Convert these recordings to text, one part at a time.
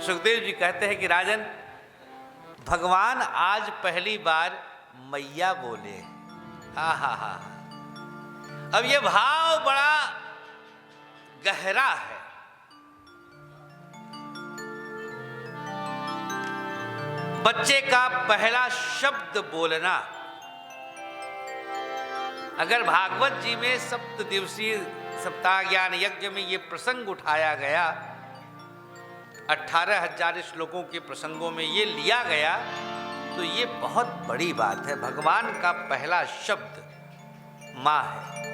सुखदेव जी कहते हैं कि राजन, भगवान आज पहली बार मैया बोले। हा। अब ये भाव बड़ा गहरा है। बच्चे का पहला शब्द बोलना। अगर भागवत जी में 7 दिवसीय सप्ताह ज्ञान यज्ञ में ये प्रसंग उठाया गया, 18,000 श्लोकों के प्रसंगों में ये लिया गया, तो ये बहुत बड़ी बात है। भगवान का पहला शब्द माँ है।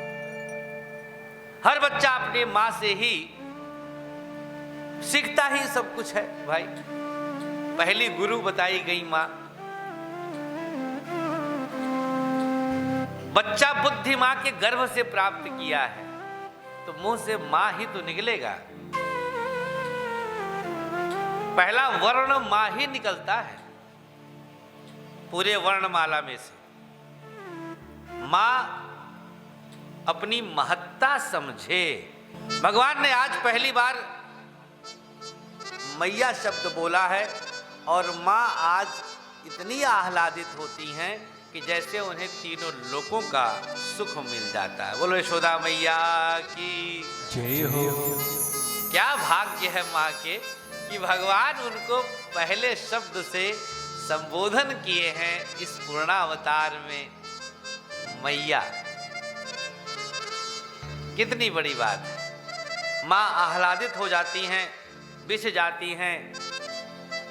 हर बच्चा अपने माँ से ही सीखता ही सब कुछ है भाई। पहली गुरु बताई गई माँ। बच्चा बुद्धि माँ के गर्भ से प्राप्त किया है, तो मुंह से माँ ही तो निकलेगा। पहला वर्ण माँ ही निकलता है पूरे वर्णमाला में से। माँ अपनी महत्ता समझे। भगवान ने आज पहली बार मैया शब्द बोला है, और माँ आज इतनी आह्लादित होती हैं कि जैसे उन्हें तीनों लोकों का सुख मिल जाता है। बोलो यशोदा मैया की जय हो। क्या भाग्य है माँ के कि भगवान उनको पहले शब्द से संबोधन किए हैं इस पूर्णावतार में, मैया। कितनी बड़ी बात है। माँ आह्लादित हो जाती हैं, बिछ जाती हैं,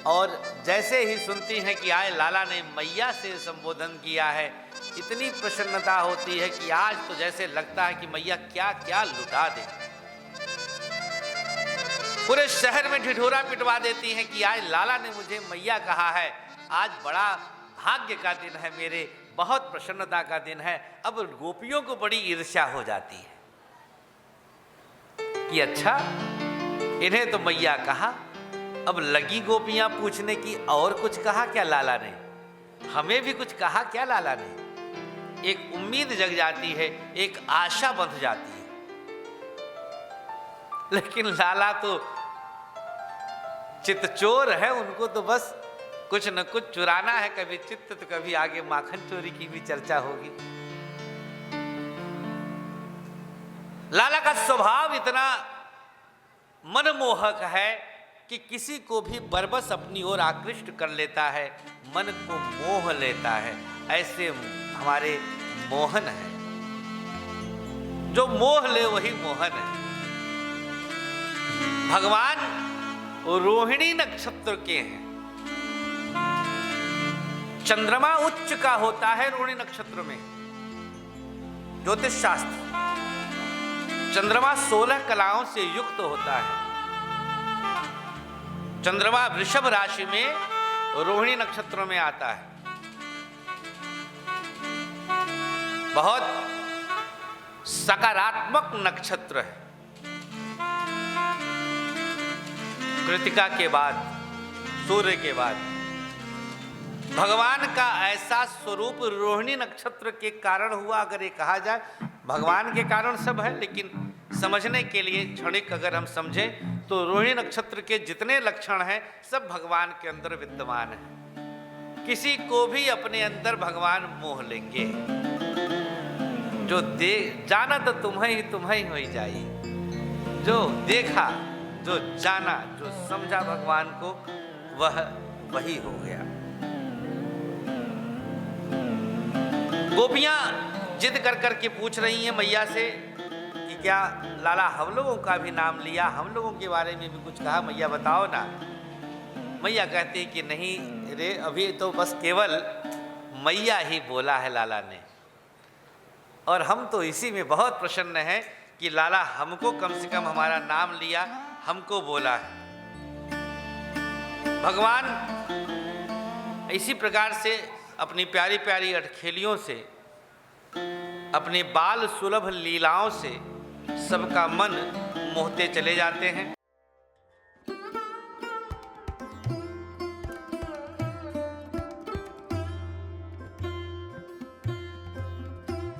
और जैसे ही सुनती हैं कि आए लाला ने मैया से संबोधन किया है, इतनी प्रसन्नता होती है कि आज तो जैसे लगता है कि मैया क्या क्या लुटा दे। पूरे शहर में ढिढोरा पिटवा देती हैं कि आज लाला ने मुझे मैया कहा है। आज बड़ा भाग्य का दिन है मेरे, बहुत प्रसन्नता का दिन है। अब गोपियों को बड़ी ईर्ष्या हो जाती है कि अच्छा, इन्हें तो मैया कहा, अब लगी गोपियां पूछने की और कुछ कहा क्या लाला ने, हमें भी कुछ कहा क्या लाला ने। एक उम्मीद जग जाती है, एक आशा बंध जाती है। लेकिन लाला तो चित्तचोर है, उनको तो बस कुछ न कुछ चुराना है, कभी चित्त तो कभी आगे माखन चोरी की भी चर्चा होगी। लाला का स्वभाव इतना मनमोहक है कि किसी को भी बरबस अपनी ओर आकृष्ट कर लेता है, मन को मोह लेता है। ऐसे हमारे मोहन है, जो मोह ले वही मोहन है। भगवान रोहिणी नक्षत्र के हैं। चंद्रमा उच्च का होता है रोहिणी नक्षत्र में, ज्योतिष शास्त्र। चंद्रमा 16 कलाओं से युक्त होता है। चंद्रमा वृषभ राशि में रोहिणी नक्षत्र में आता है। बहुत सकारात्मक नक्षत्र है। कृतिका के बाद, सूर्य के बाद भगवान का ऐसा स्वरूप रोहिणी नक्षत्र के कारण हुआ। अगर ये कहा जाए भगवान के कारण सब है, लेकिन समझने के लिए क्षणिक अगर हम समझें तो रोहिणी नक्षत्र के जितने लक्षण हैं सब भगवान के अंदर विद्यमान हैं। किसी को भी अपने अंदर भगवान मोह लेंगे। जो जाना तो तुम्हें ही हो जाई। जो देखा, जो जाना, जो समझा भगवान को, वह वही हो गया। गोपियां जिद कर कर के पूछ रही हैं मैया से कि क्या लाला हम लोगों का भी नाम लिया, हम लोगों के बारे में भी कुछ कहा, मैया बताओ ना। मैया कहती है कि नहीं रे, अभी तो बस केवल मैया ही बोला है लाला ने, और हम तो इसी में बहुत प्रसन्न हैं कि लाला हमको कम से कम हमारा नाम लिया, हमको बोला है। भगवान इसी प्रकार से अपनी प्यारी प्यारी अटखेलियों से, अपने बाल सुलभ लीलाओं से सबका मन मोहते चले जाते हैं।